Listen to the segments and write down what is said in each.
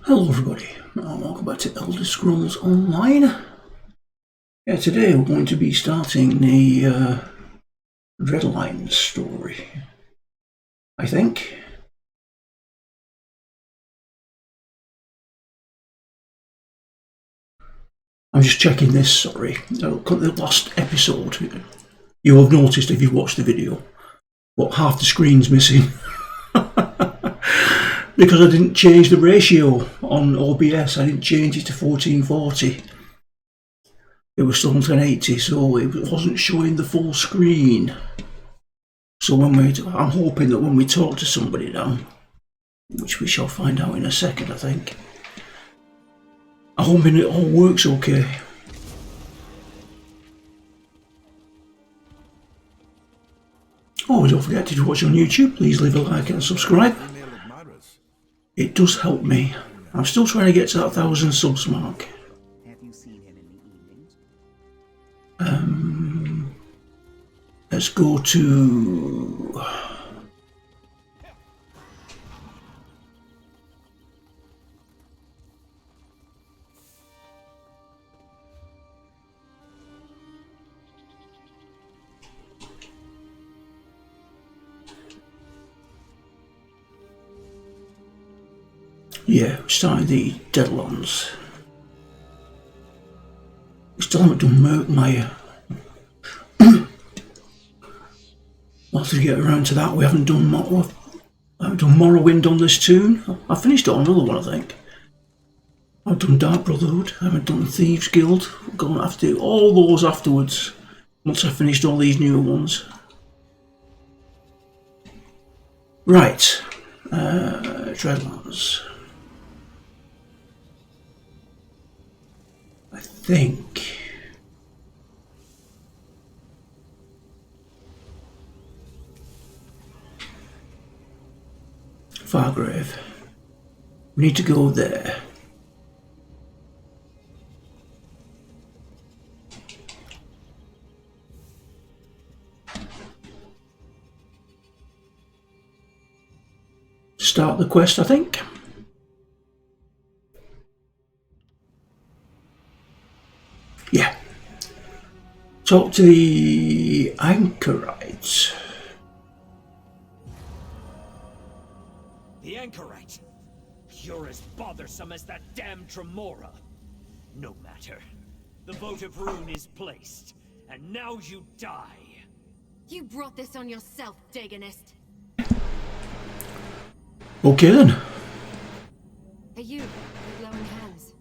Hello everybody, and welcome back to Elder Scrolls Online. Yeah, today we're going to be starting the Deadlands story, I think. I'm just checking this, sorry. The last episode, you'll have noticed if you've watched the video, but half the screen's missing. Because I didn't change the ratio on OBS, I didn't change it to 1440. It was still on 1080, so it wasn't showing the full screen. So I'm hoping that when we talk to somebody now, which we shall find out in a second, I think, I'm hoping it all works okay. Oh, don't forget to watch on YouTube. Please leave a like and subscribe. It does help me. I'm still trying to get to that 1,000 subs mark. Have you seen him in the evenings? Let's go to... Yeah, we're starting the Deadlands. We still haven't done my... We'll have to get around to that. We haven't done Morrowind on this tune. I finished it on another one, I think. I've done Dark Brotherhood. I haven't done Thieves Guild. I'm going to have to do all those afterwards, once I've finished all these newer ones. Right. Deadlands. I think... Fargrave. We need to go there. Start the quest, I think. Yeah. Talk to the anchorites. The anchorite? You're as bothersome as that damn Tremora. No matter. The votive rune is placed, and now you die. You brought this on yourself, Dagonist. Okay then. Hey you, with glowing hands.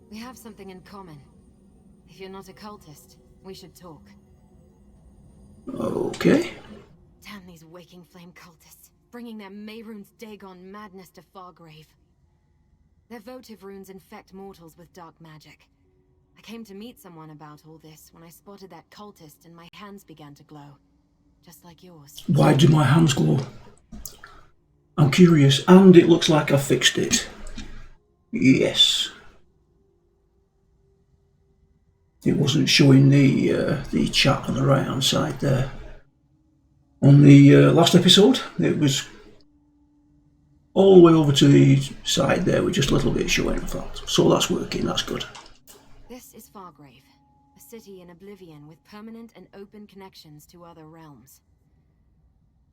We have something in common. If you're not a cultist, we should talk. Okay. Damn these waking flame cultists, bringing their Mehrunes Dagon madness to Fargrave. Their votive runes infect mortals with dark magic. I came to meet someone about all this when I spotted that cultist and my hands began to glow. Just like yours. Why do my hands glow? I'm curious, and it looks like I fixed it. Yes. It wasn't showing the chat on the right hand side there. On the last episode, it was all the way over to the side there with just a little bit showing, in fact. So that's working, that's good. This is Fargrave, a city in oblivion with permanent and open connections to other realms.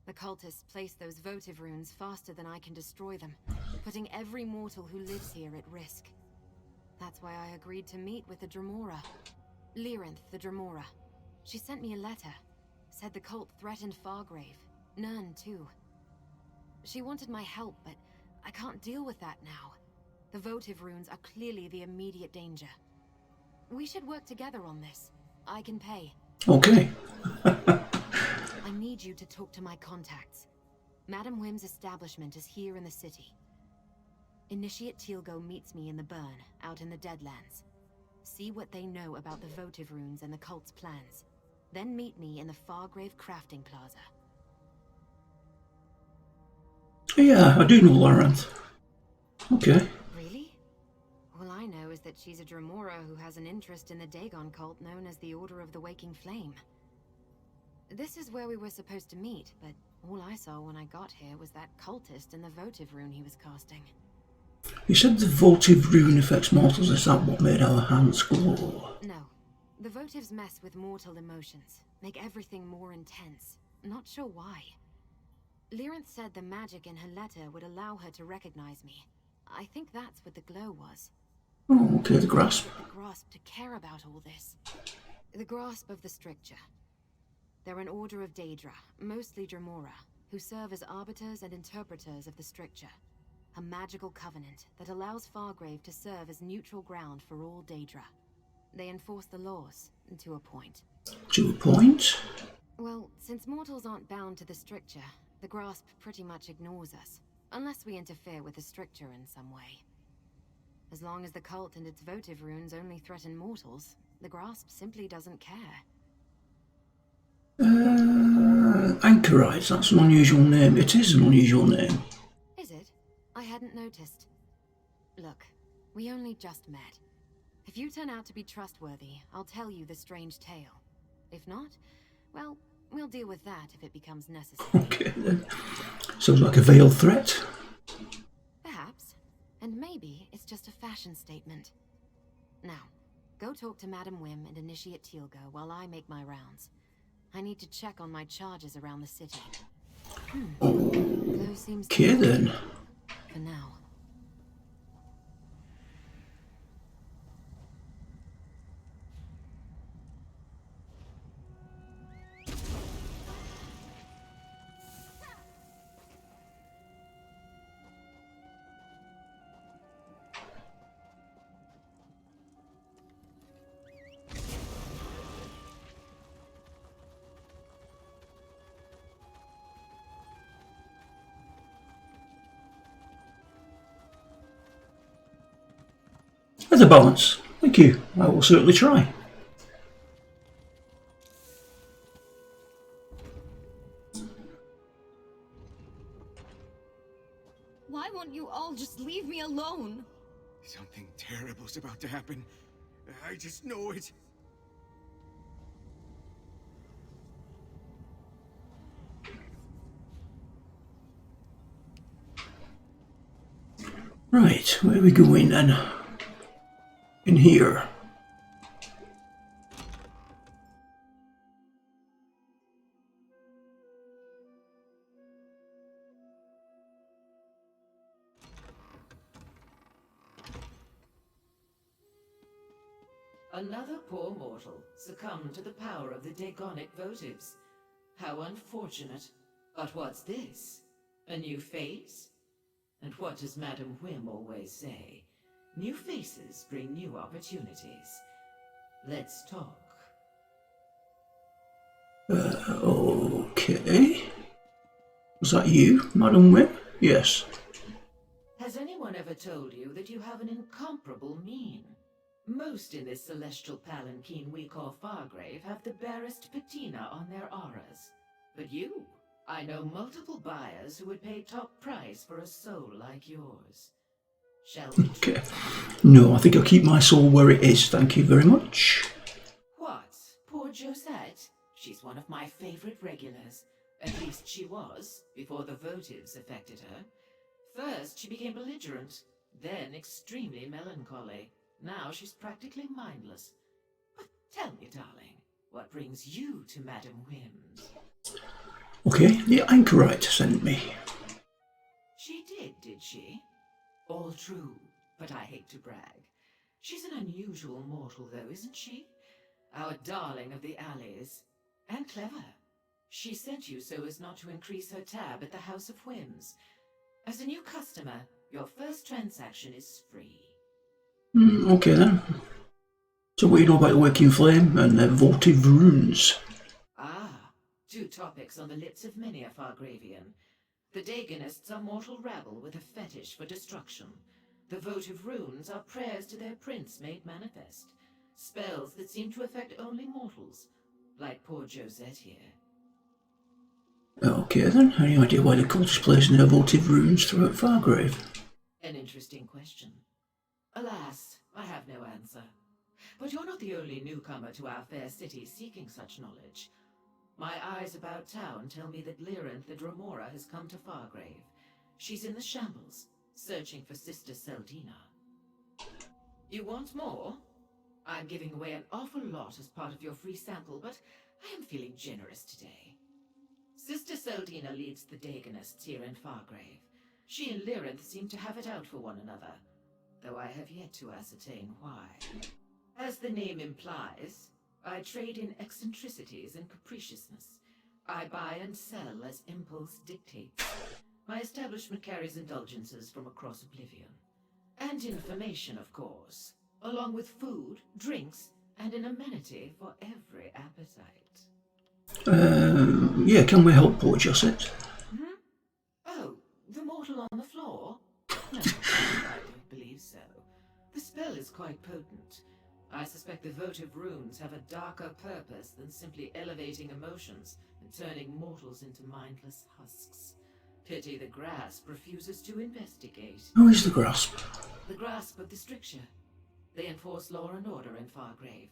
The cultists place those votive runes faster than I can destroy them, putting every mortal who lives here at risk. That's why I agreed to meet with the Dremora. Lyrinth, the Dremora. She sent me a letter. Said the cult threatened Fargrave. Nern, too. She wanted my help, but I can't deal with that now. The votive runes are clearly the immediate danger. We should work together on this. I can pay. Okay. I need you to talk to my contacts. Madam Wim's establishment is here in the city. Initiate Teal'go meets me in the burn, out in the Deadlands. See what they know about the votive runes and the cult's plans. Then meet me in the Fargrave Crafting Plaza. Yeah, I do know Lyrinth. Okay. Really? All I know is that she's a Dremora who has an interest in the Dagon cult known as the Order of the Waking Flame. This is where we were supposed to meet, but all I saw when I got here was that cultist and the votive rune he was casting. You said the votive rune affects mortals. Is that what made our hands glow? No. The votives mess with mortal emotions, make everything more intense. Not sure why. Lyranth said the magic in her letter would allow her to recognize me. I think that's what the glow was. Oh, okay, the grasp. The grasp to care about all this. The grasp of the stricture. They're an order of Daedra, mostly Dremora, who serve as arbiters and interpreters of the stricture. A magical covenant that allows Fargrave to serve as neutral ground for all Daedra. They enforce the laws, to a point. To a point? Well, since mortals aren't bound to the stricture, the grasp pretty much ignores us, unless we interfere with the stricture in some way. As long as the cult and its votive runes only threaten mortals, the grasp simply doesn't care. Anchorite, that's an unusual name. It is an unusual name. Is it? I hadn't noticed. Look, we only just met. If you turn out to be trustworthy, I'll tell you the strange tale. If not, well, we'll deal with that if it becomes necessary. Okay then. Sounds like a veiled threat. Perhaps. And maybe it's just a fashion statement. Now, go talk to Madam Wim and Initiate Teal'ca while I make my rounds. I need to check on my charges around the city. Glow seems to Okay then. for now. There's a balance. Thank you. I will certainly try. Why won't you all just leave me alone? Something terrible's about to happen. I just know it. Right, where are we going then? In here. Another poor mortal succumbed to the power of the Daegonic votives. How unfortunate. But what's this? A new face? And what does Madam Wim always say? New faces bring new opportunities. Let's talk. Okay. Was that you, Madam Wim? Yes. Has anyone ever told you that you have an incomparable mien? Most in this celestial palanquin we call Fargrave have the barest patina on their auras. But you, I know multiple buyers who would pay top price for a soul like yours. Shall we? Okay. No, I think I'll keep my soul where it is. Thank you very much. What? Poor Josette? She's one of my favorite regulars. At least she was, before the votives affected her. First, she became belligerent, then extremely melancholy. Now she's practically mindless. But tell me, darling, what brings you to Madam Wim's? Okay, the Anchorite sent me. She did she? All true, but I hate to brag. She's an unusual mortal, though, isn't she? Our darling of the alleys. And clever. She sent you so as not to increase her tab at the House of Whims. As a new customer, your first transaction is free. Okay then. So what do you know about the Waking Flame and the votive runes? Ah, two topics on the lips of many a Fargravian. The Daegonists are mortal rabble with a fetish for destruction. The votive runes are prayers to their prince made manifest. Spells that seem to affect only mortals, like poor Josette here. Okay then, any idea why the cult is placing their votive runes throughout Fargrave? An interesting question. Alas, I have no answer. But you're not the only newcomer to our fair city seeking such knowledge. My eyes about town tell me that Lyranth the Dremora has come to Fargrave. She's in the shambles, searching for Sister Seldina. You want more? I'm giving away an awful lot as part of your free sample, but I am feeling generous today. Sister Seldina leads the Daganists here in Fargrave. She and Lyrinth seem to have it out for one another, though I have yet to ascertain why. As the name implies, I trade in eccentricities and capriciousness. I buy and sell as impulse dictates. My establishment carries indulgences from across Oblivion. And information, of course, along with food, drinks, and an amenity for every appetite. Yeah, can we help poor Josset? Oh, the mortal on the floor? No, I don't believe so. The spell is quite potent. I suspect the votive runes have a darker purpose than simply elevating emotions and turning mortals into mindless husks. Pity the Grasp refuses to investigate. Who is the Grasp? The Grasp of the Stricture. They enforce law and order in Fargrave.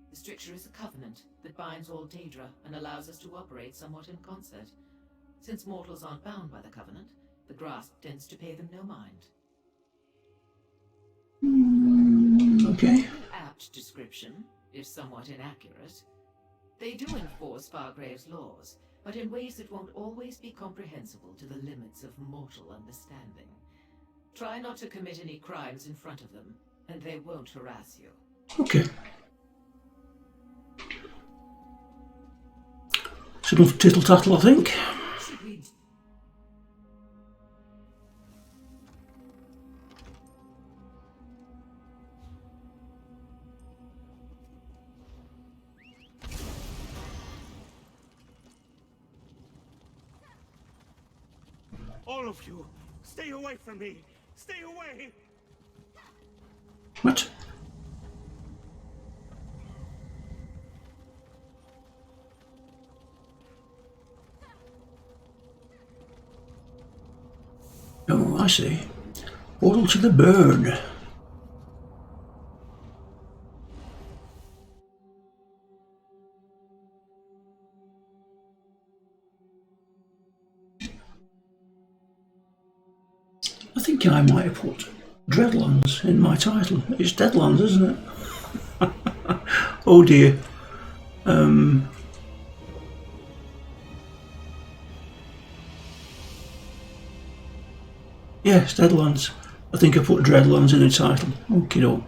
The Stricture is a covenant that binds all Daedra and allows us to operate somewhat in concert. Since mortals aren't bound by the covenant, the Grasp tends to pay them no mind. Okay. An apt description, if somewhat inaccurate. They do enforce Fargrave's laws, but in ways that won't always be comprehensible to the limits of mortal understanding. Try not to commit any crimes in front of them, and they won't harass you. Okay. It's enough tittle tattle, I think. Should we... All of you, stay away from me! Stay away! What? Oh, I see. Portal to the burn. I think I might have put Deadlands in my title. It's Deadlands, isn't it? Oh dear. Yes, Deadlands. I think I put Deadlands in the title. Okay, doke.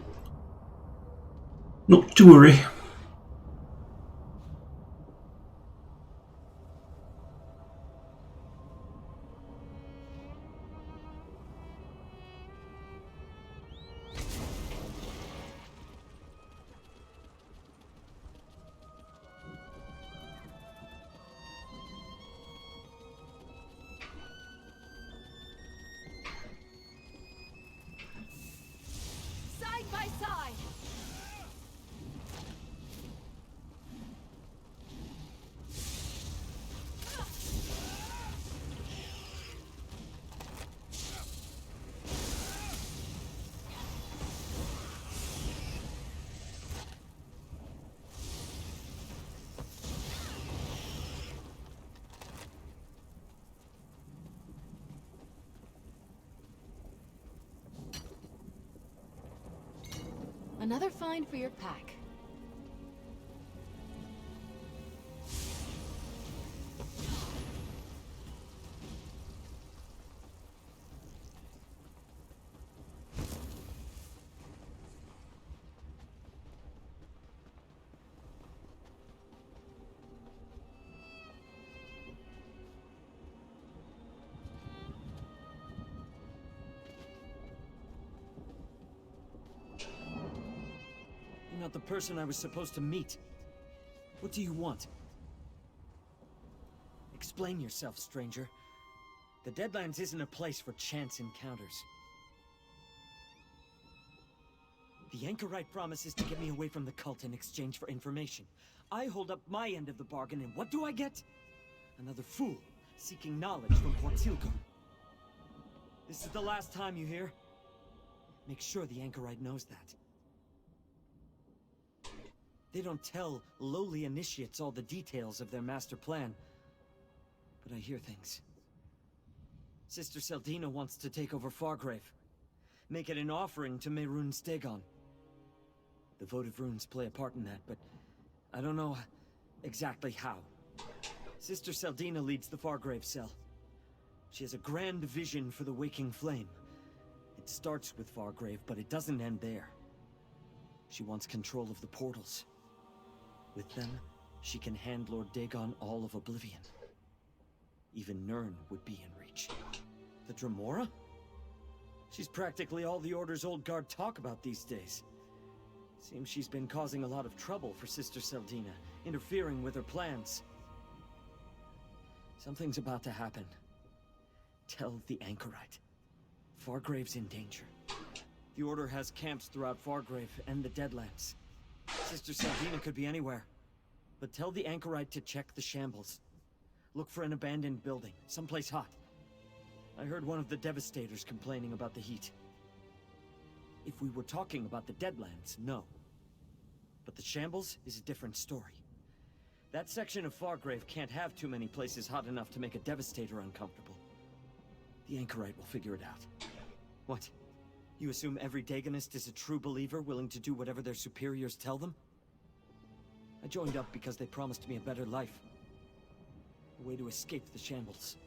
Not to worry. Side by side! Another find for your pack. You're not the person I was supposed to meet. What do you want? Explain yourself, stranger. The Deadlands isn't a place for chance encounters. The Anchorite promises to get me away from the cult in exchange for information. I hold up my end of the bargain, and what do I get? Another fool seeking knowledge from Portilgar. This is the last time, you hear? Make sure the Anchorite knows that. They don't tell lowly initiates all the details of their master plan. But I hear things. Sister Seldina wants to take over Fargrave. Make it an offering to Mehrunes Dagon. The votive runes play a part in that, but I don't know exactly how. Sister Seldina leads the Fargrave cell. She has a grand vision for the waking flame. It starts with Fargrave, but it doesn't end there. She wants control of the portals. With them, she can hand Lord Dagon all of Oblivion. Even Nirn would be in reach. The Dremora? She's practically all the Order's old guard talk about these days. Seems she's been causing a lot of trouble for Sister Seldina, interfering with her plans. Something's about to happen. Tell the Anchorite. Fargrave's in danger. The Order has camps throughout Fargrave and the Deadlands. Sister Seldina could be anywhere. But tell the Anchorite to check the shambles. Look for an abandoned building, someplace hot. I heard one of the Devastators complaining about the heat. If we were talking about the Deadlands, no. But the shambles is a different story. That section of Fargrave can't have too many places hot enough to make a Devastator uncomfortable. The Anchorite will figure it out. What? You assume every Dagonist is a true believer willing to do whatever their superiors tell them? I joined up because they promised me a better life. A way to escape the shambles.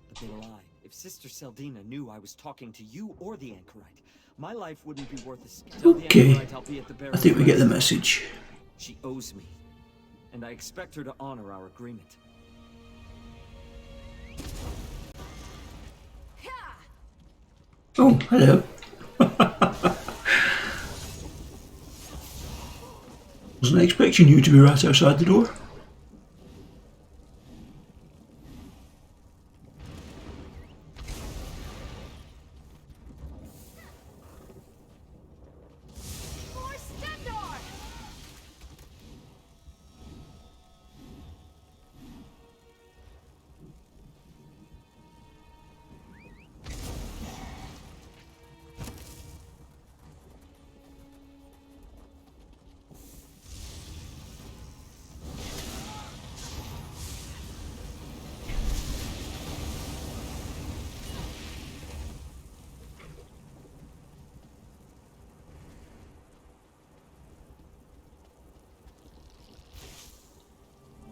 But they lied. If Sister Seldina knew I was talking to you or the Anchorite, my life wouldn't be worth a... Tell the Okay, Anchorite I'll be at the I think we get the Barracks. message. She owes me. And I expect her to honor our agreement. Oh, hello. Wasn't expecting you to be right outside the door.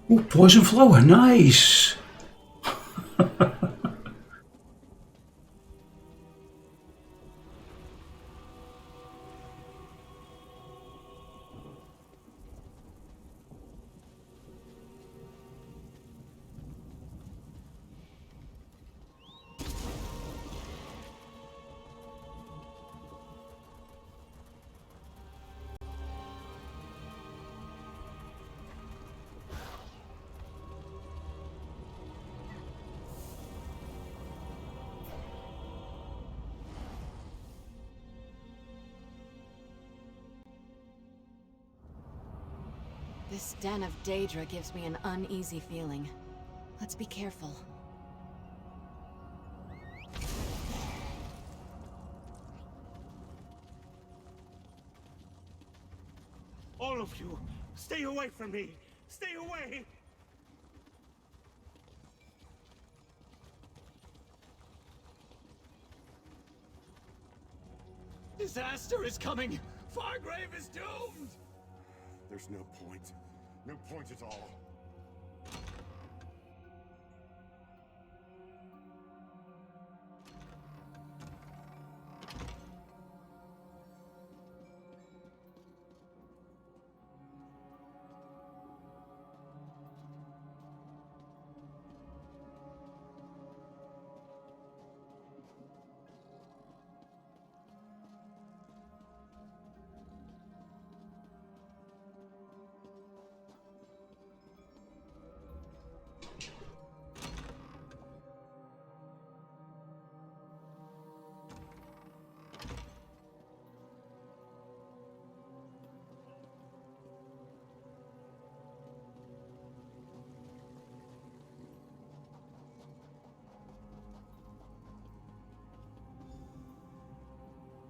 Oh, poison flower, nice. This den of Daedra gives me an uneasy feeling. Let's be careful. All of you, stay away from me! Stay away! Disaster is coming! Fargrave is doomed! There's no point. No point at all.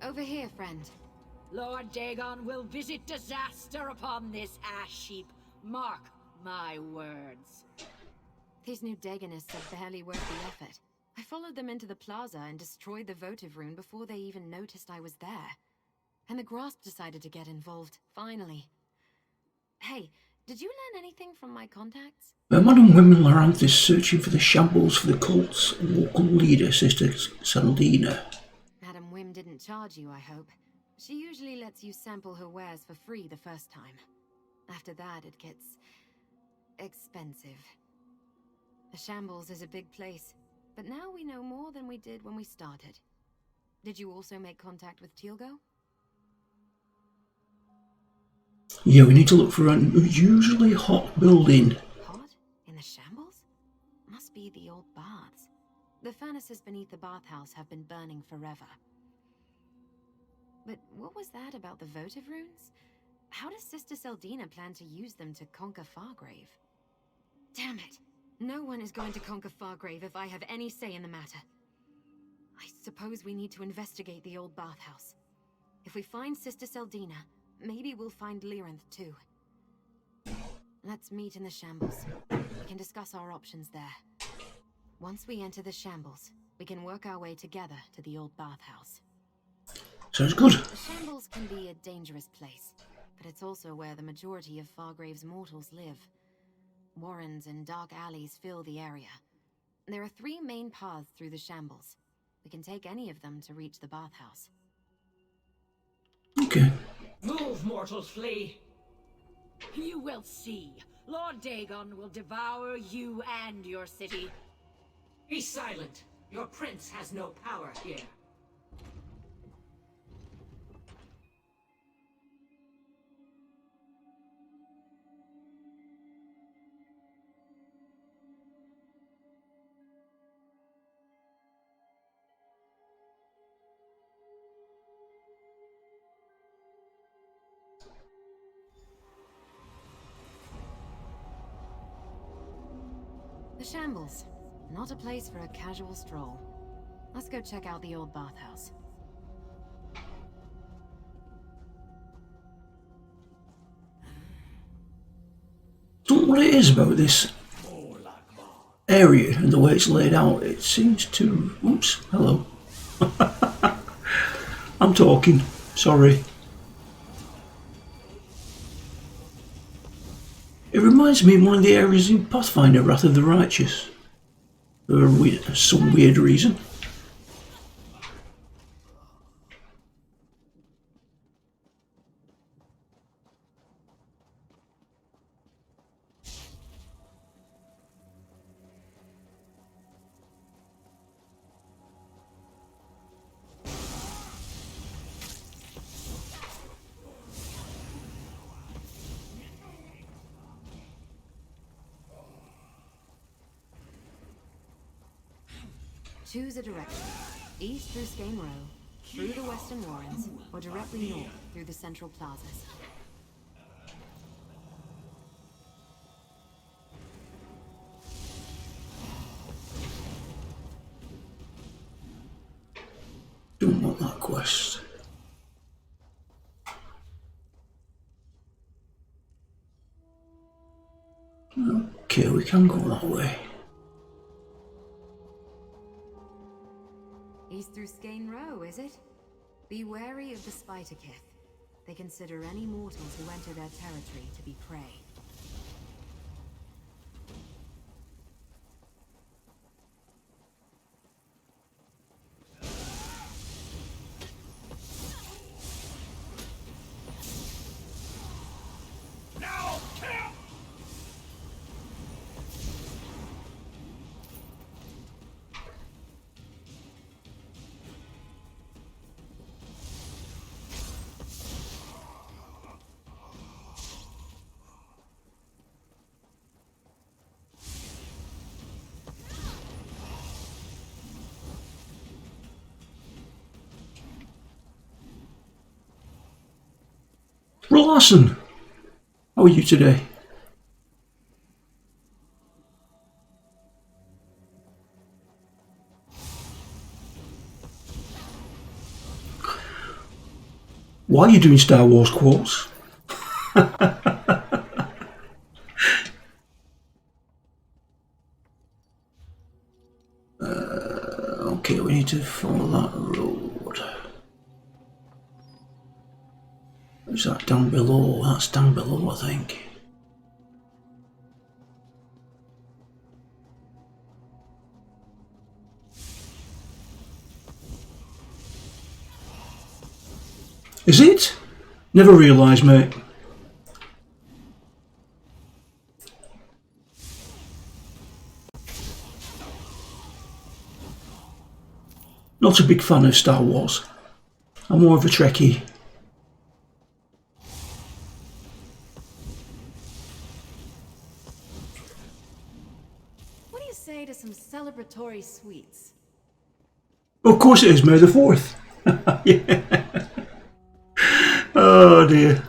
Over here, friend. Lord Dagon will visit disaster upon this ash heap. Mark my words. These new Dagonists are barely worth the effort. I followed them into the plaza and destroyed the votive rune before they even noticed I was there. And the Grasp decided to get involved, finally. Hey, did you learn anything from my contacts? A man and woman Laranth is searching for the shambles for the cult's local leader, Sister Saldina. Madam Wim didn't charge you, I hope. She usually lets you sample her wares for free the first time. After that, it gets expensive. The shambles is a big place, but now we know more than we did when we started. Did you also make contact with Teal'co? Yeah, we need to look for an unusually hot building. Hot? In the shambles? Must be the old baths. The furnaces beneath the bathhouse have been burning forever. But what was that about the votive runes? How does Sister Saldina plan to use them to conquer Fargrave? Damn it! No one is going to conquer Fargrave if I have any say in the matter. I suppose we need to investigate the old bathhouse. If we find Sister Saldina, maybe we'll find Laranth too. Let's meet in the shambles. We can discuss our options there. Once we enter the shambles, we can work our way together to the old bathhouse. Sounds good. The shambles can be a dangerous place, but it's also where the majority of Fargrave's mortals live. Warrens and dark alleys fill the area. There are 3 main paths through the shambles. We can take any of them to reach the bathhouse. Okay. Move, mortals, flee! You will see. Lord Dagon will devour you and your city. Be silent! Your prince has no power here. The shambles. Not a place for a casual stroll. Let's go check out the old bathhouse. Don't know what it is about this area and the way it's laid out. It seems to... Oops, hello. I'm talking, sorry. It reminds me of one of the areas in Pathfinder, Wrath of the Righteous. For some weird reason. Choose a direction. East through Skane Row, through the Western Warrens, or directly north through the central plazas. Don't want that quest. Okay, we can go that way. East through Skane Row, is it? Be wary of the Spiderkith. They consider any mortals who enter their territory to be prey. Larson, how are you today? Why are you doing Star Wars quotes? Okay, we need to follow that road. Is that down below? That's down below, I think. Is it? Never realised, mate. Not a big fan of Star Wars. I'm more of a Trekkie. What do you say to some celebratory sweets? Of course it is, May the 4th. Yeah. Oh dear.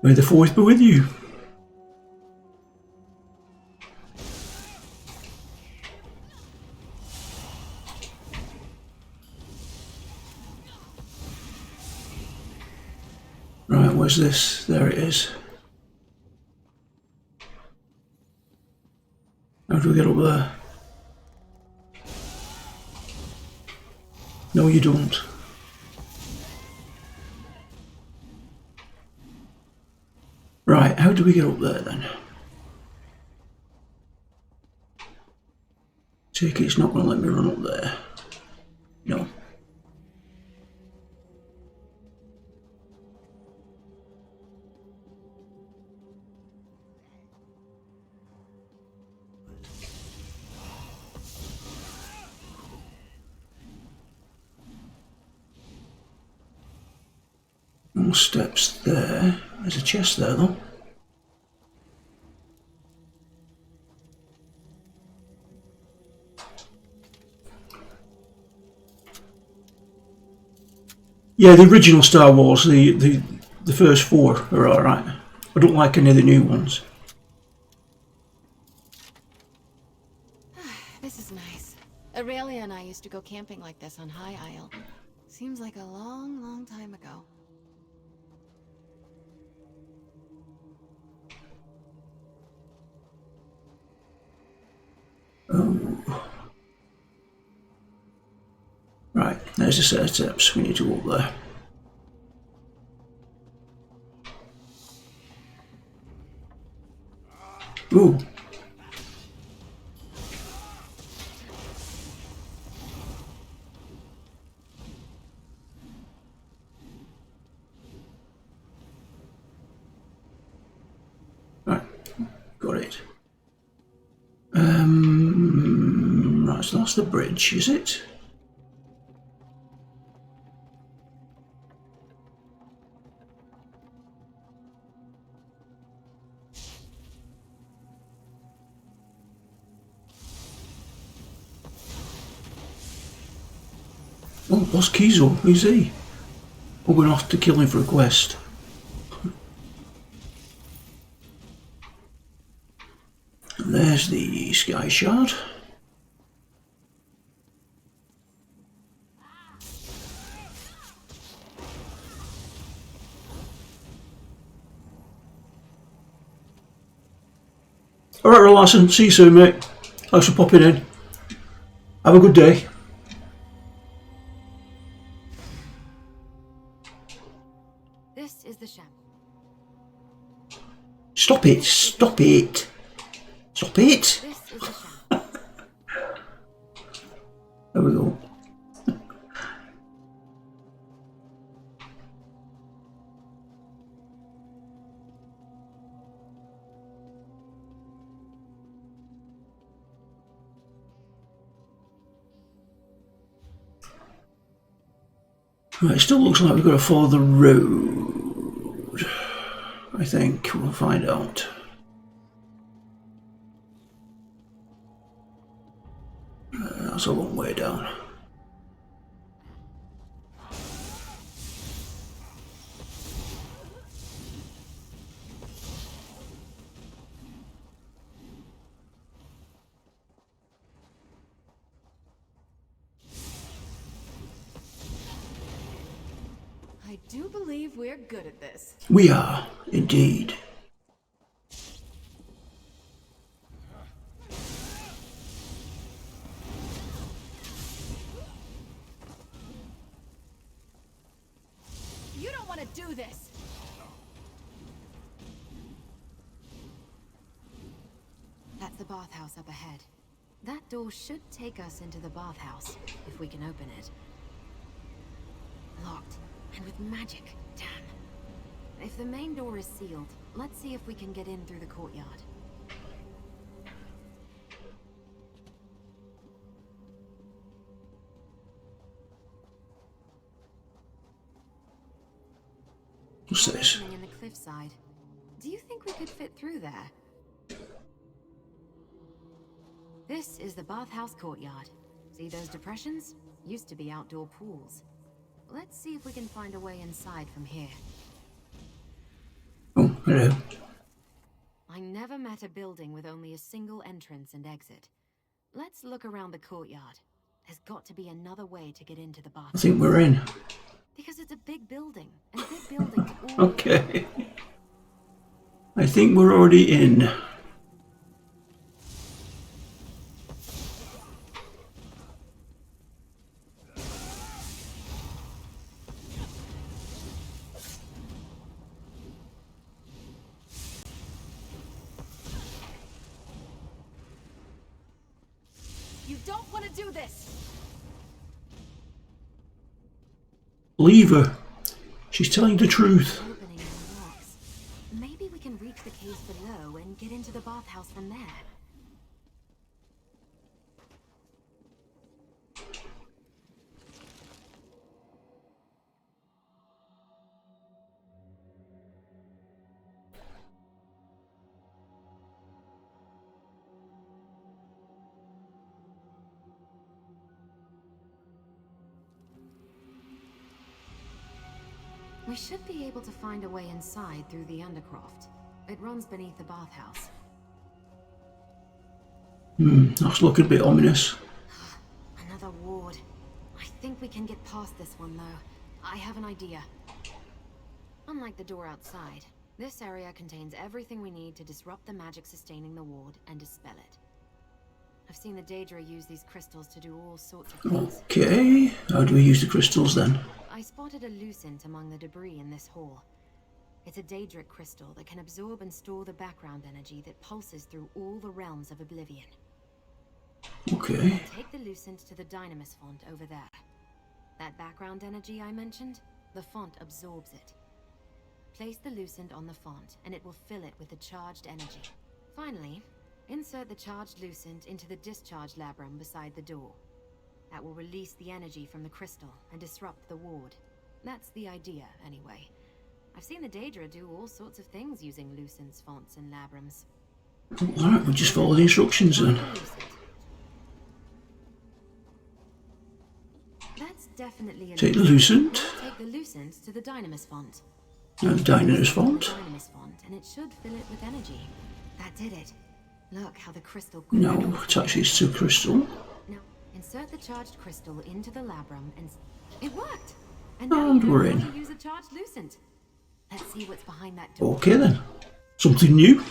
May the 4th be with you. Right, where's this? There it is. How do we get up there? No, you don't. Right, how do we get up there then? Take it, it's not going to let me run up there. No. More steps there. There's a chest there though. Yeah, the original Star Wars, the first 4 are alright. I don't like any of the new ones. This is nice. Aurelia and I used to go camping like this on High Isle. Seems like a long, long time ago. Oh. Right, there's a set of steps. We need to go up there. Ooh. Right, got it. Right, so that's the bridge, is it? Oh, what's Kizo? Who's he? We're going to have to kill him for a quest. And there's the Sky Shard. Alright, Larson, see you soon, mate. Thanks for popping in. Have a good day. This is the shamble. Stop it! Stop it! Stop it! This is the shamble. There we go. Right, it still looks like we've got to follow the road. I think we'll find out. That's a long way down. I do believe we're good at this. We are, indeed. want to do this. That's the bathhouse up ahead. That door should take us into the bathhouse, if we can open it. Locked, and with magic. Damn. If the main door is sealed, let's see if we can get in through the courtyard. What's this? Opening in the cliffside. Do you think we could fit through there? This is the bathhouse courtyard. See those depressions? Used to be outdoor pools. Let's see if we can find a way inside from here. Oh, hello. I never met a building with only a single entrance and exit. Let's look around the courtyard. There's got to be another way to get into the I bathhouse. think we're in. Because it's a big building, and big buildings all... Okay. I think we're already in. You don't want to do this. Leave her. She's telling the truth. Opening in the rocks. Maybe we can reach the caves below and get into the bathhouse from there. We should be able to find a way inside through the undercroft. It runs beneath the bathhouse. That's looking a bit ominous. Another ward. I think we can get past this one, though. I have an idea. Unlike the door outside, this area contains everything we need to disrupt the magic sustaining the ward and dispel it. I've seen the Daedra use these crystals to do all sorts of things. Okay. How do we use the crystals then? I spotted a lucent among the debris in this hall. It's a Daedric crystal that can absorb and store the background energy that pulses through all the realms of Oblivion. Okay. Take the lucent to the Dynamis font over there. That background energy I mentioned, the font absorbs it. Place the lucent on the font, and it will fill it with the charged energy. Finally, insert the charged lucent into the discharge labrum beside the door. That will release the energy from the crystal and disrupt the ward. That's the idea, anyway. I've seen the Daedra do all sorts of things using lucents, fonts, and labrums. Alright, we'll just follow the instructions then. That's definitely a Take the lucent. Take the lucent to the Dynamis font. And the Dynamis font. Dynamis font, and it should fill it with energy. That did it. Look how the crystal... Now attach these to crystal. Now, insert the charged crystal into the labrum and... It worked! And now you we're know in. how to use a charged lucent. Let's see what's behind that door. Okay then. Something new.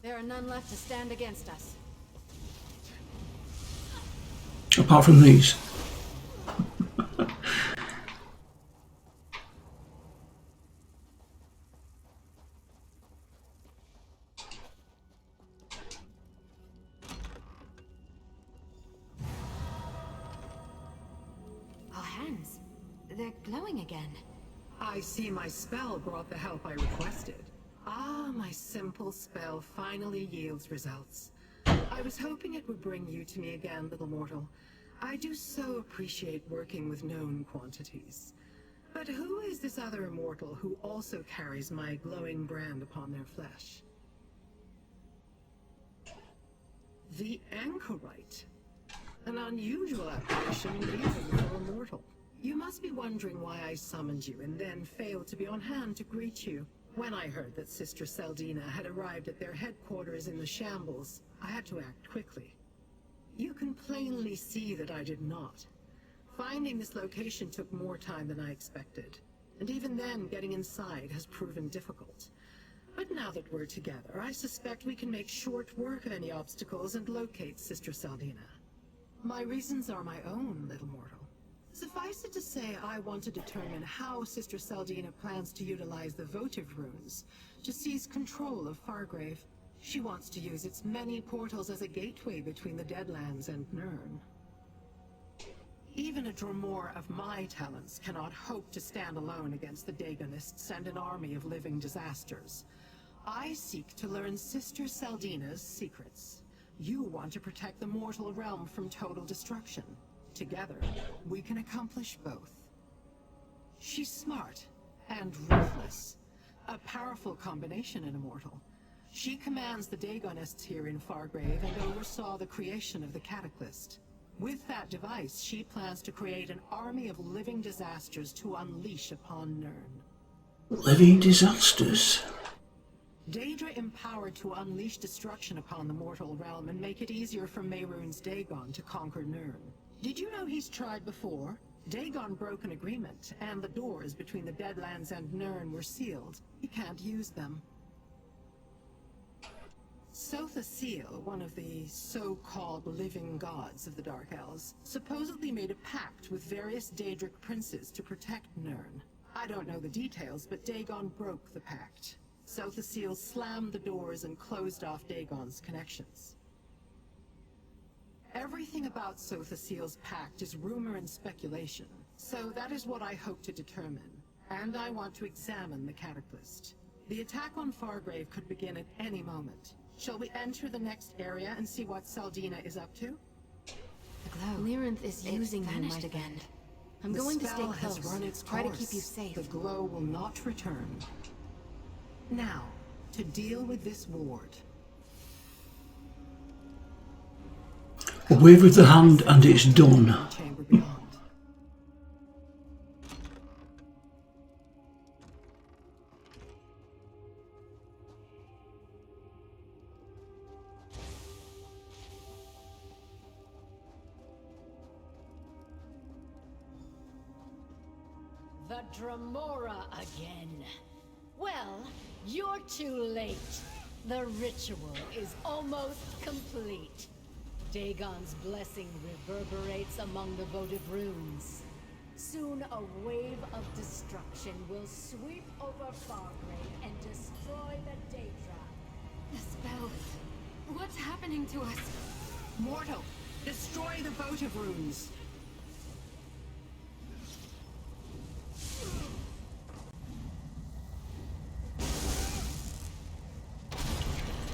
There are none left to stand against us. Apart from these. Our hands. They're glowing again. I see my spell brought the help I requested. Ah, my simple spell finally yields results. I was hoping it would bring you to me again, little mortal. I do so appreciate working with known quantities. But who is this other immortal who also carries my glowing brand upon their flesh? The Anchorite. An unusual apparition even for a mortal. You must be wondering why I summoned you and then failed to be on hand to greet you. When I heard that Sister Seldina had arrived at their headquarters in the Shambles, I had to act quickly. You can plainly see that I did not. Finding this location took more time than I expected, and even then getting inside has proven difficult. But now that we're together, I suspect we can make short work of any obstacles and locate Sister Seldina. My reasons are my own, little mortal. Suffice it to say, I want to determine how Sister Seldina plans to utilize the votive runes to seize control of Fargrave. She wants to use its many portals as a gateway between the Deadlands and Nirn. Even a Dromore of my talents cannot hope to stand alone against the Dagonists and an army of living disasters. I seek to learn Sister Seldina's secrets. You want to protect the mortal realm from total destruction. Together, we can accomplish both. She's smart and ruthless. A powerful combination in a mortal. She commands the Dagonists here in Fargrave and oversaw the creation of the Cataclysm. With that device, she plans to create an army of living disasters to unleash upon Nirn. Living disasters? Daedra empowered to unleash destruction upon the mortal realm and make it easier for Mehrunes Dagon to conquer Nirn. Did you know he's tried before? Dagon broke an agreement, and the doors between the Deadlands and Nirn were sealed. He can't use them. Sotha Seal, one of the so-called living gods of the Dark Elves, supposedly made a pact with various Daedric princes to protect Nirn. I don't know the details, but Dagon broke the pact. Sotha Seal slammed the doors and closed off Dagon's connections. Everything about Sotha Seal's pact is rumor and speculation, so that is what I hope to determine. And I want to examine the Cataclysm. The attack on Fargrave could begin at any moment. Shall we enter the next area and see what Seldina is up to? The glow. Lyrinth is using your might again. I'm going to stay The spell has close. run its Try to course. keep you safe. The glow will not return. Now, to deal with this ward. A wave of the hand and it's done. Chamber beyond. The Dromora again. Well, you're too late. The ritual is almost complete. Dagon's blessing reverberates among the votive runes. Soon a wave of destruction will sweep over Fargrave and destroy the Daedra. The spell. What's happening to us? Mortal, destroy the votive runes.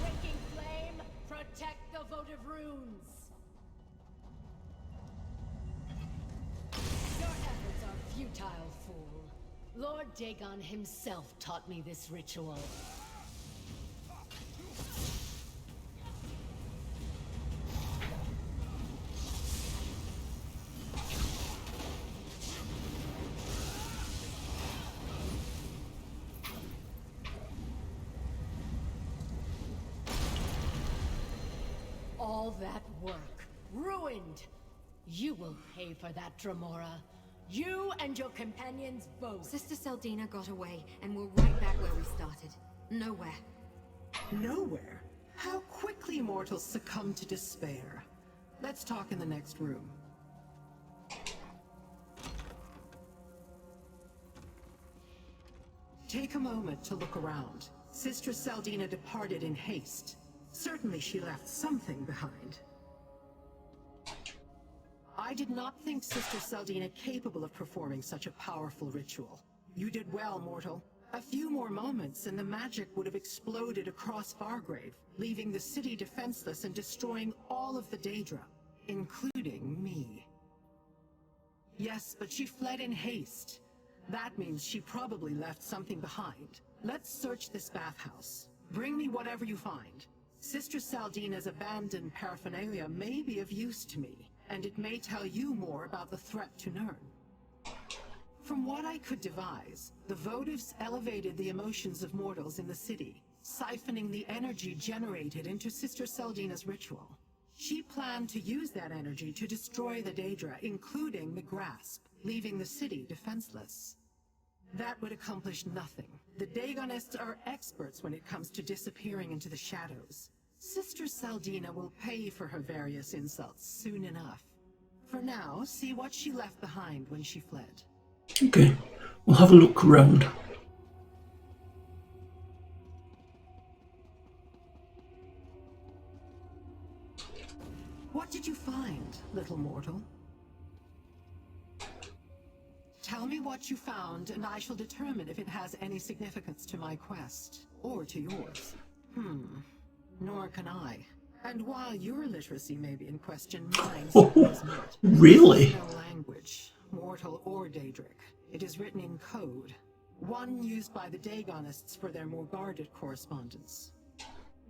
Waking flame, protect the votive runes. Your efforts are futile, fool. Lord Dagon himself taught me this ritual. All that work, ruined. You will pay for that, Dromora. You and your companions both. Sister Seldina got away, and we're right back where we started. Nowhere. Nowhere? How quickly mortals succumb to despair. Let's talk in the next room. Take a moment to look around. Sister Seldina departed in haste. Certainly she left something behind. I did not think Sister Seldina capable of performing such a powerful ritual. You did well, mortal. A few more moments and the magic would have exploded across Fargrave, leaving the city defenseless and destroying all of the Daedra, including me. Yes, but she fled in haste. That means she probably left something behind. Let's search this bathhouse. Bring me whatever you find. Sister Saldina's abandoned paraphernalia may be of use to me, and it may tell you more about the threat to Nirn. From what I could devise, the votives elevated the emotions of mortals in the city, siphoning the energy generated into Sister Saldina's ritual. She planned to use that energy to destroy the Daedra, including the Grasp, leaving the city defenseless. That would accomplish nothing. The Daegonists are experts when it comes to disappearing into the shadows. Sister Saldina will pay for her various insults soon enough. For now, see what she left behind when she fled. Okay, we'll have a look around. What did you find, little mortal? Tell me what you found, and I shall determine if it has any significance to my quest, or to yours. Nor can I. And while your literacy may be in question, mine certainly is not. Really? There is no language, mortal or Daedric. It is written in code, one used by the Daegonists for their more guarded correspondence.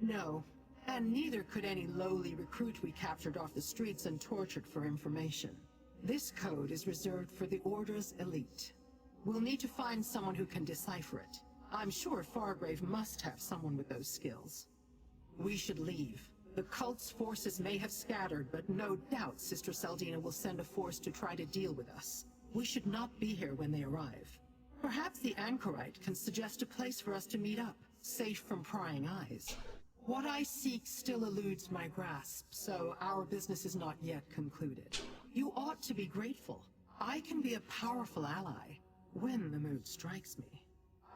No, and neither could any lowly recruit we captured off the streets and tortured for information. This code is reserved for the Order's elite. We'll need to find someone who can decipher it. I'm sure Fargrave must have someone with those skills. We should leave. The cult's forces may have scattered, but no doubt Sister Saldina will send a force to try to deal with us. We should not be here when they arrive. Perhaps the Anchorite can suggest a place for us to meet up, safe from prying eyes. What I seek still eludes my grasp, so our business is not yet concluded. You ought to be grateful. I can be a powerful ally, when the mood strikes me.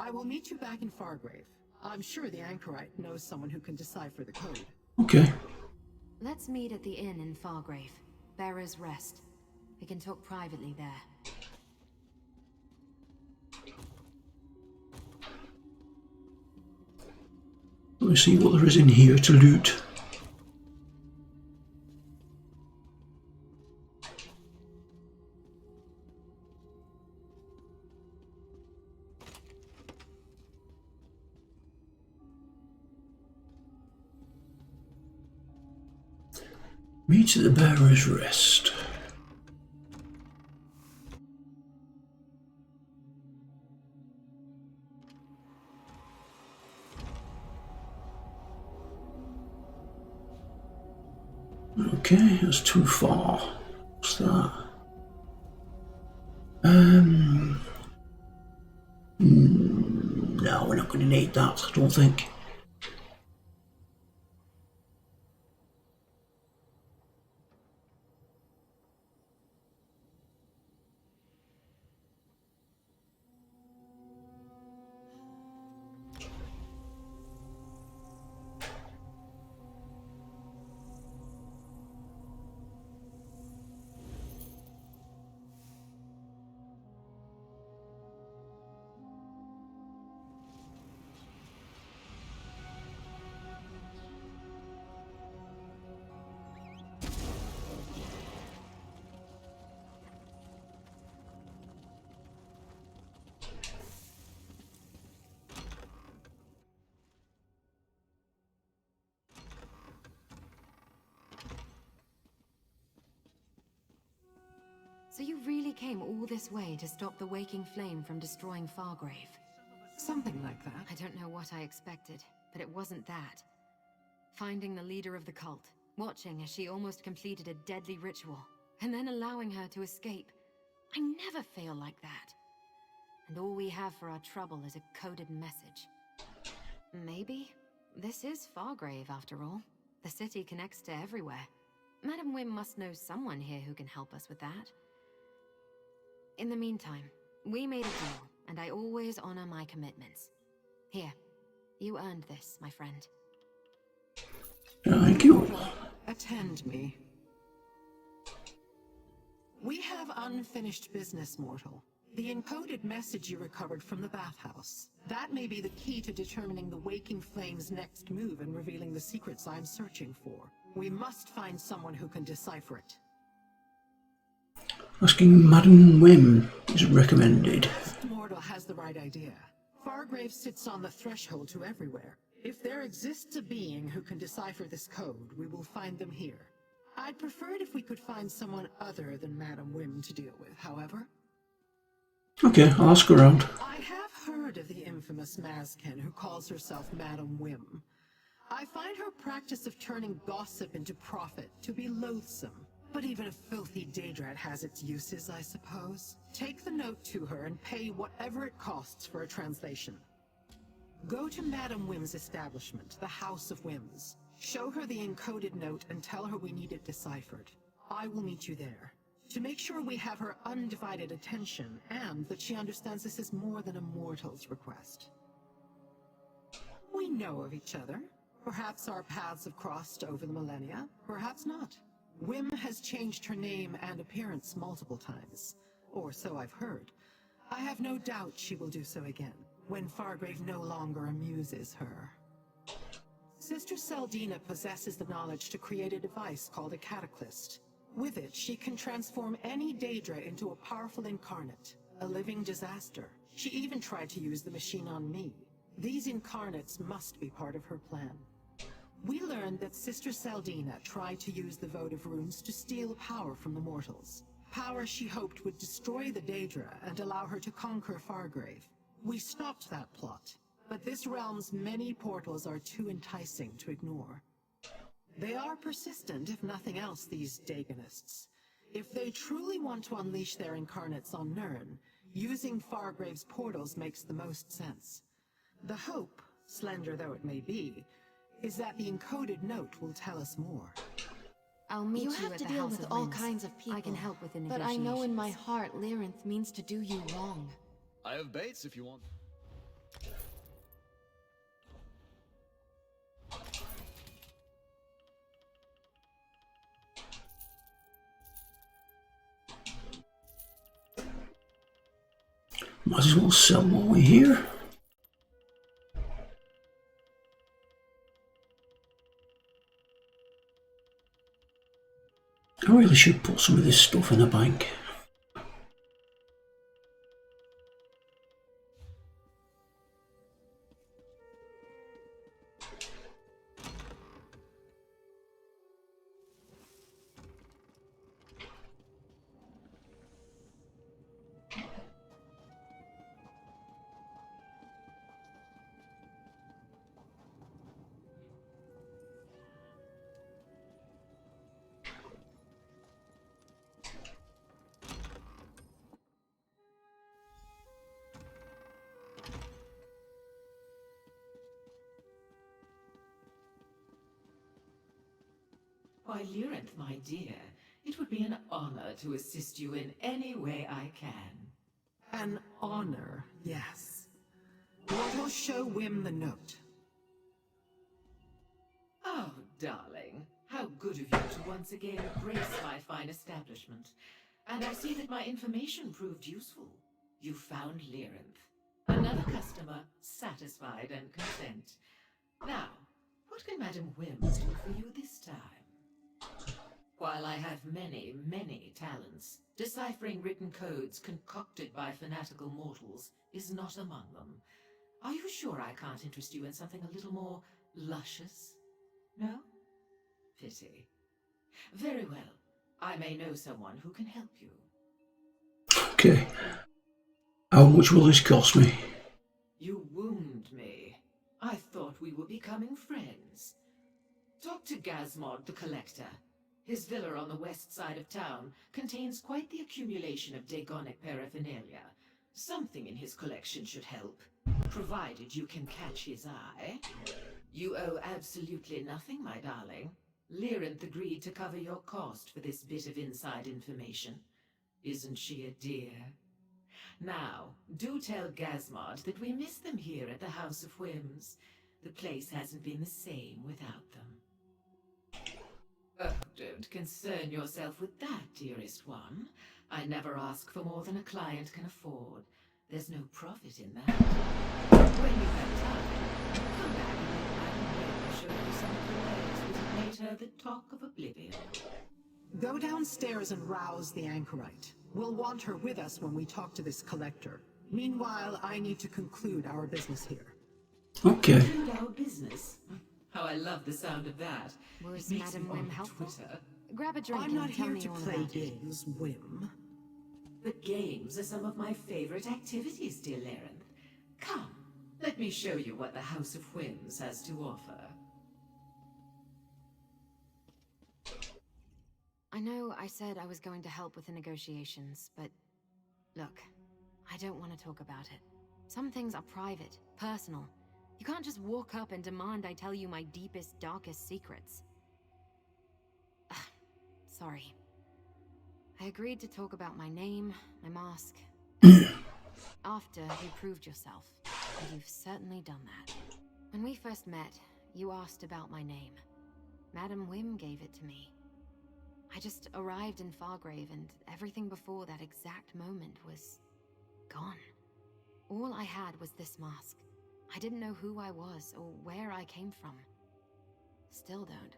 I will meet you back in Fargrave. I'm sure the Anchorite knows someone who can decipher the code. Okay. Let's meet at the inn in Fargrave. Bearer's Rest. We can talk privately there. Let me see what there is in here to loot. Meet at the Bearer's Rest. Okay, that's too far. What's that? No, we're not going to need that, I don't think. So you really came all this way to stop the waking flame from destroying Fargrave? Something like that. I don't know what I expected, but it wasn't that. Finding the leader of the cult, watching as she almost completed a deadly ritual, and then allowing her to escape. I never fail like that. And all we have for our trouble is a coded message. Maybe this is Fargrave after all. The city connects to everywhere. Madam Wim must know someone here who can help us with that. In the meantime, we made a deal, and I always honor my commitments. Here, you earned this, my friend. Thank you. Attend me. We have unfinished business, mortal. The encoded message you recovered from the bathhouse. That may be the key to determining the Waking Flame's next move and revealing the secrets I'm searching for. We must find someone who can decipher it. Asking Madam Wim is recommended. Mortal has the right idea. Fargrave sits on the threshold to everywhere. If there exists a being who can decipher this code, we will find them here. I'd prefer it if we could find someone other than Madam Wim to deal with, however. Okay, I'll ask around. I have heard of the infamous Mazken who calls herself Madam Wim. I find her practice of turning gossip into profit to be loathsome. But even a filthy Daedrat has its uses, I suppose. Take the note to her and pay whatever it costs for a translation. Go to Madam Wim's establishment, the House of Whims. Show her the encoded note and tell her we need it deciphered. I will meet you there. To make sure we have her undivided attention, and that she understands this is more than a mortal's request. We know of each other. Perhaps our paths have crossed over the millennia, perhaps not. Wim has changed her name and appearance multiple times, or so I've heard. I have no doubt she will do so again, when Fargrave no longer amuses her. Sister Seldina possesses the knowledge to create a device called a cataclysm. With it, she can transform any Daedra into a powerful incarnate, a living disaster. She even tried to use the machine on me. These incarnates must be part of her plan. We learned that Sister Seldina tried to use the votive runes to steal power from the mortals. Power she hoped would destroy the Daedra and allow her to conquer Fargrave. We stopped that plot, but this realm's many portals are too enticing to ignore. They are persistent, if nothing else, these Daganists. If they truly want to unleash their incarnates on Nirn, using Fargrave's portals makes the most sense. The hope, slender though it may be, is that the encoded note will tell us more. I'll meet you, have at to the deal House with of all Winds. kinds of people. I can help with the But negotiations. I know in my heart Lyrinth means to do you wrong. I have baits if you want. Might as well sell while we're here. I really should put some of this stuff in a bank. Why, Lyrinth, my dear, it would be an honor to assist you in any way I can. An honor, yes. Mortal, show Wim the note. Oh, darling, how good of you to once again grace my fine establishment. And I see that my information proved useful. You found Lyrinth. Another customer, satisfied and content. Now, what can Madam Wims do for you this time? While I have many, many talents, deciphering written codes concocted by fanatical mortals is not among them. Are you sure I can't interest you in something a little more luscious? No? Pity. Very well. I may know someone who can help you. Okay. How much will this cost me? You wound me. I thought we were becoming friends. Talk to Gasmod the Collector. His villa on the west side of town contains quite the accumulation of Daegonic paraphernalia. Something in his collection should help, provided you can catch his eye. You owe absolutely nothing, my darling. Lyrinth agreed to cover your cost for this bit of inside information. Isn't she a dear? Now, do tell Gasmod that we miss them here at the House of Whims. The place hasn't been the same without them. Oh, don't concern yourself with that, dearest one. I never ask for more than a client can afford. There's no profit in that. When you have time, come back and let Madame show you some of the ways which have made her the talk of Oblivion. Go downstairs and rouse the anchorite. We'll want her with us when we talk to this collector. Meanwhile, I need to conclude our business here. Okay. Conclude our business? How I love the sound of that. Was It makes me Madam want Wim to helpful? Twitter. Grab a drink I'm not and tell here me to all play about it. games, Wim. But games are some of my favorite activities, dear Larenth. Come, let me show you what the House of Whims has to offer. I know I said I was going to help with the negotiations, but look, I don't want to talk about it. Some things are private, personal. You can't just walk up and demand I tell you my deepest, darkest secrets. Sorry. I agreed to talk about my name, my mask, after you proved yourself, and you've certainly done that. When we first met, you asked about my name. Madam Wim gave it to me. I just arrived in Fargrave, and everything before that exact moment was gone. All I had was this mask. I didn't know who I was or where I came from. Still don't.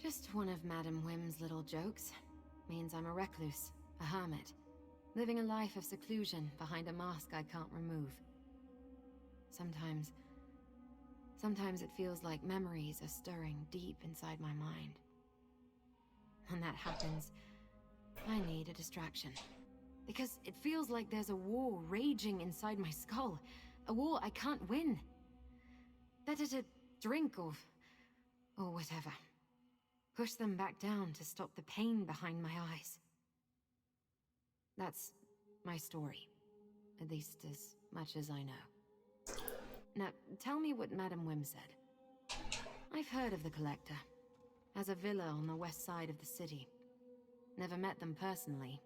Just one of Madam Wim's little jokes. Means I'm a recluse, a hermit, living a life of seclusion behind a mask I can't remove. Sometimes it feels like memories are stirring deep inside my mind. When that happens, I need a distraction. Because it feels like there's a war raging inside my skull. A war I can't win. Better to drink or whatever. Push them back down to stop the pain behind my eyes. That's my story. At least as much as I know. Now, tell me what Madam Wim said. I've heard of the Collector. Has a villa on the west side of the city. Never met them personally,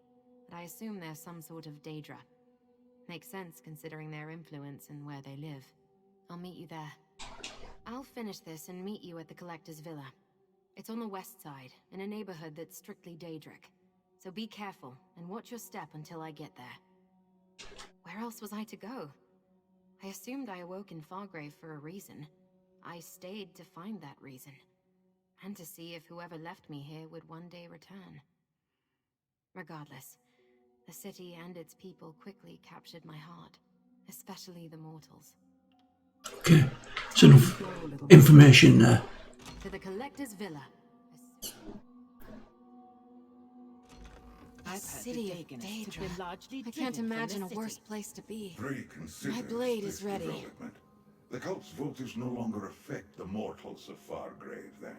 but I assume they're some sort of Daedra. Makes sense considering their influence and where they live. I'll meet you there. I'll finish this and meet you at the Collector's villa. It's on the west side, in a neighborhood that's strictly Daedric. So be careful, and watch your step until I get there. Where else was I to go? I assumed I awoke in Fargrave for a reason. I stayed to find that reason. And to see if whoever left me here would one day return. Regardless, the city and its people quickly captured my heart. Especially the mortals. Okay. It's enough information there. To the Collector's villa. I've City of Daedra. largely I can't driven from imagine the a city. worse place to be. Free considers My blade this is ready. development. The cult's voters no longer affect the mortals of Fargrave, then.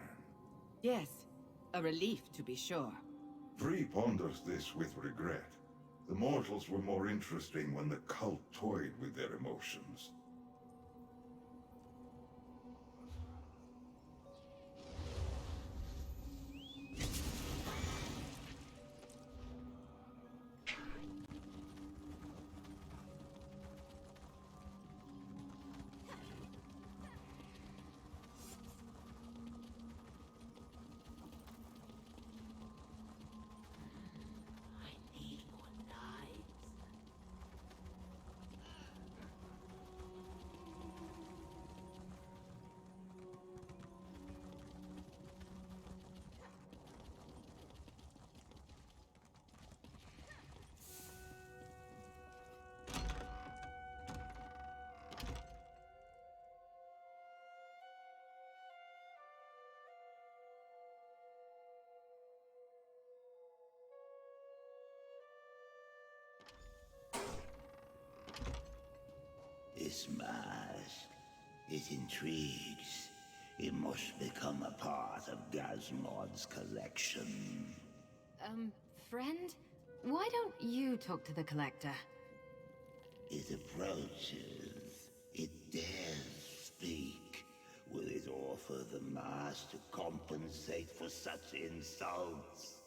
Yes, a relief to be sure. Free ponders this with regret. The mortals were more interesting when the cult toyed with their emotions. This mask, it intrigues. It must become a part of Gazmod's collection. Friend? Why don't you talk to the Collector? It approaches. It dares speak. Will it offer the mask to compensate for such insults?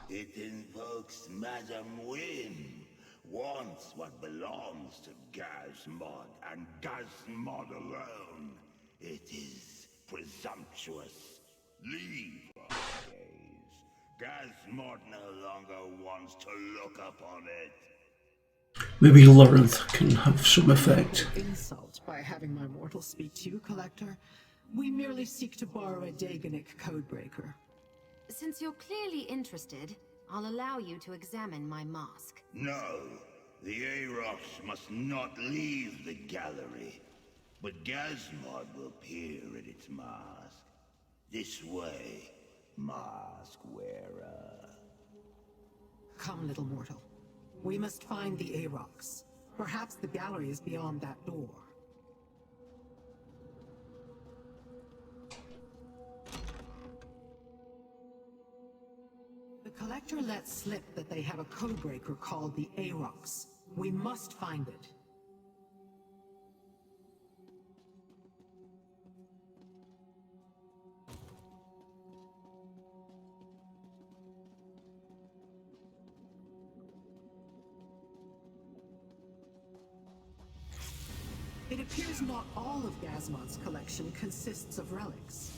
It invokes Madam Wim. Wants what belongs to Gazmod and Gazmod alone. It is presumptuous, Leave our days. Gasmod no longer wants to look upon it. Maybe Labyrinth can have some effect. Insult by having my mortal speak to you, Collector. We merely seek to borrow a Daganic codebreaker. Since you're clearly interested, I'll allow you to examine my mask. No, the Arox must not leave the gallery. But Gasmod will peer at its mask. This way, mask wearer. Come, little mortal. We must find the Arox. Perhaps the gallery is beyond that door. The Collector let slip that they have a codebreaker called the Arox. We must find it. It appears not all of Gasmod's collection consists of relics.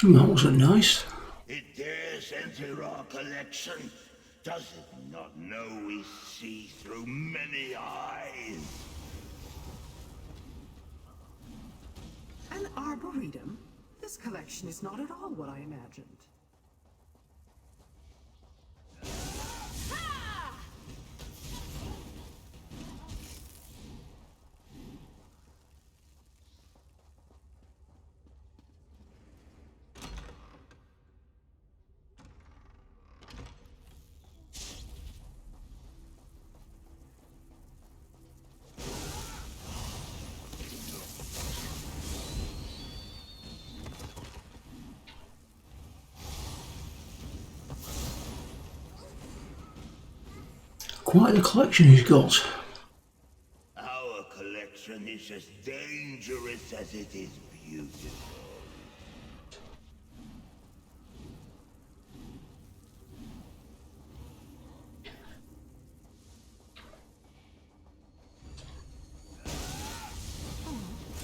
That wasn't nice. It dares enter our collection. Does it not know we see through many eyes? An arboretum? This collection is not at all what I imagined. Quite the collection he's got. Our collection is as dangerous as it is beautiful.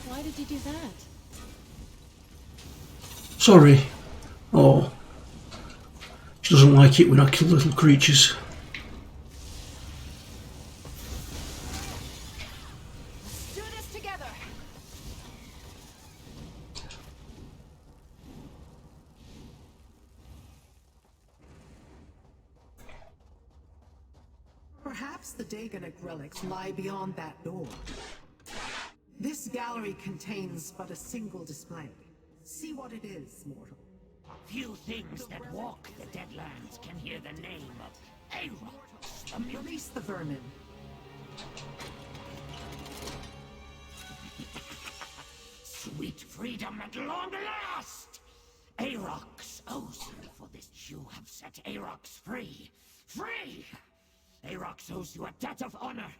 Why did you do that? Sorry. Oh. She doesn't like it when I kill little creatures. Do this together! Perhaps the Daganic relics lie beyond that door. This gallery contains but a single display. See what it is, mortal. Few things that walk the Deadlands can hear the name of Arox. Release the vermin. Sweet freedom at long last! Arox owes you for this. You have set Arox free. Free! Arox owes you a debt of honor.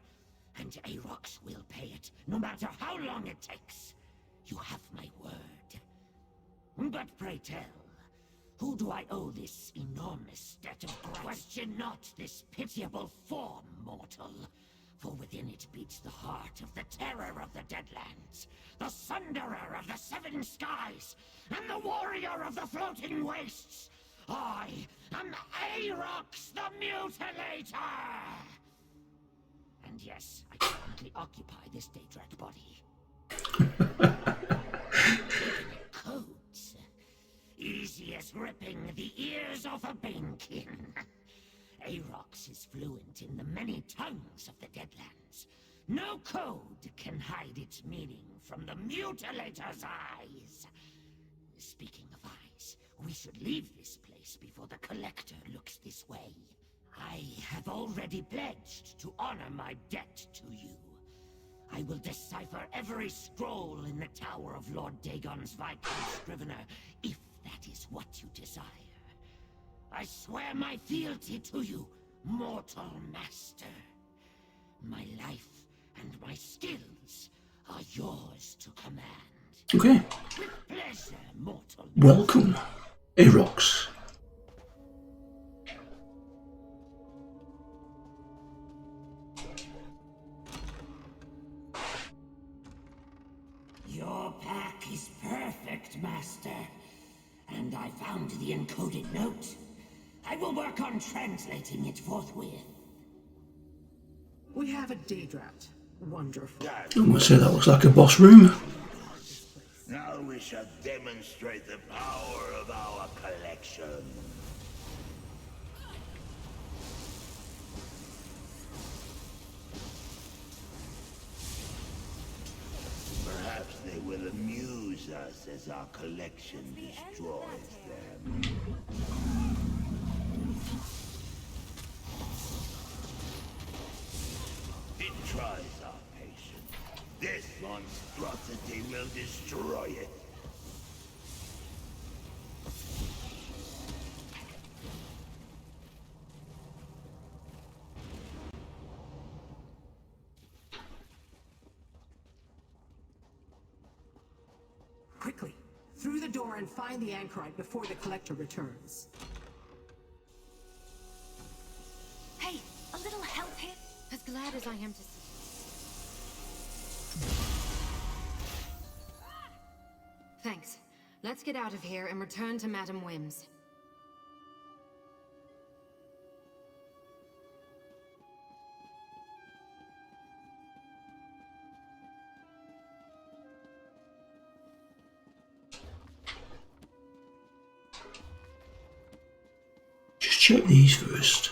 And Arox will pay it, no matter how long it takes. You have my word. But pray tell, who do I owe this enormous debt of gratitude? Question not this pitiable form, mortal. For within it beats the heart of the terror of the Deadlands, the sunderer of the seven skies, and the warrior of the floating wastes. I am Arox the Mutilator! And yes, I currently occupy this Daedric body. Codes. Easy as ripping the ears off a banekin. Arox is fluent in the many tongues of the Deadlands. No code can hide its meaning from the Mutilator's eyes. Speaking of eyes, we should leave this place before the Collector looks this way. I have already pledged to honor my debt to you. I will decipher every scroll in the Tower of Lord Dagon's Viscount Scrivener, if that is what you desire. I swear my fealty to you, mortal master. My life and my skills are yours to command. Okay. With pleasure, mortal master. Welcome, Arox. pack is perfect, Master. And I found the encoded note. I will work on translating it forthwith. We have a Daedrat. Wonderful. I'm going to say that looks like a boss room. Now we shall demonstrate the power of our collection. Perhaps they will amuse us as our collection destroys them. It tries our patience. This monstrosity will destroy it. Quickly, through the door and find the anchorite before the collector returns. Hey, a little help here? As glad as I am to see. Thanks. Let's get out of here and return to Madam Whim's. Just check these first.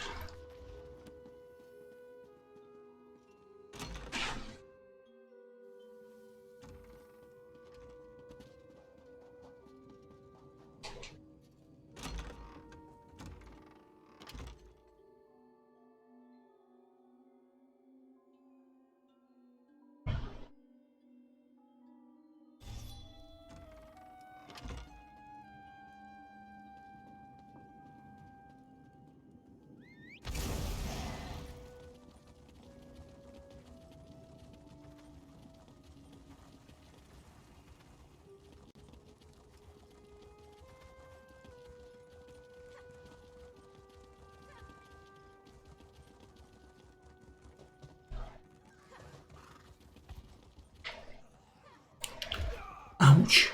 Ouch.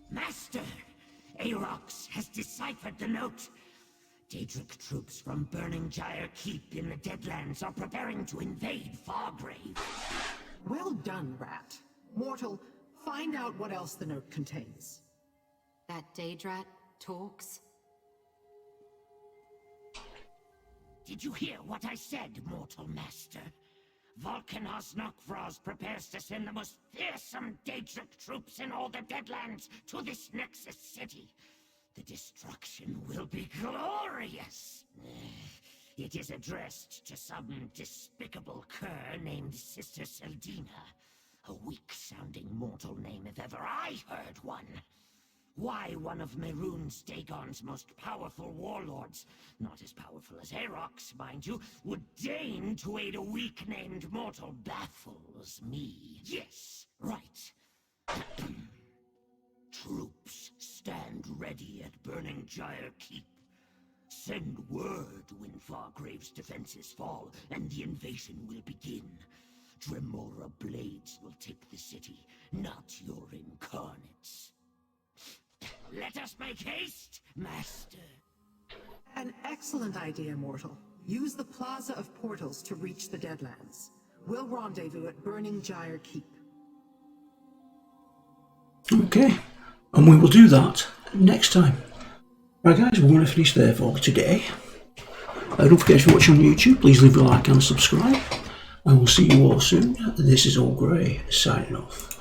Master! E.S.O has deciphered the note. Daedric troops from Burning Gyre Keep in the Deadlands are preparing to invade Fargrave. Well done, Rat. Mortal, find out what else the note contains. That Daedrat talks? Did you hear what I said, Mortal Master? Volcanos Nokvros prepares to send the most fearsome Daedric troops in all the Deadlands to this Nexus city. The destruction will be glorious. It is addressed to some despicable cur named Sister Seldina. A weak-sounding mortal name if ever I heard one. Why one of Mehrunes Dagon's most powerful warlords, not as powerful as E.S.O, mind you, would deign to aid a weak-named mortal baffles me. Yes, right. Troops, stand ready at Burning Gyre Keep. Send word when Fargrave's defenses fall, and the invasion will begin. Dremora blades will take the city, not your incarnates. Let us make haste, Master. An excellent idea, Mortal. Use the Plaza of Portals to reach the Deadlands. We'll rendezvous at Burning Gyre Keep. Okay, and we will do that next time. Right guys, we're going to finish there for today. Don't forget, if you're watching on YouTube, please leave a like and subscribe. And we'll see you all soon. This is Olgrey, signing off.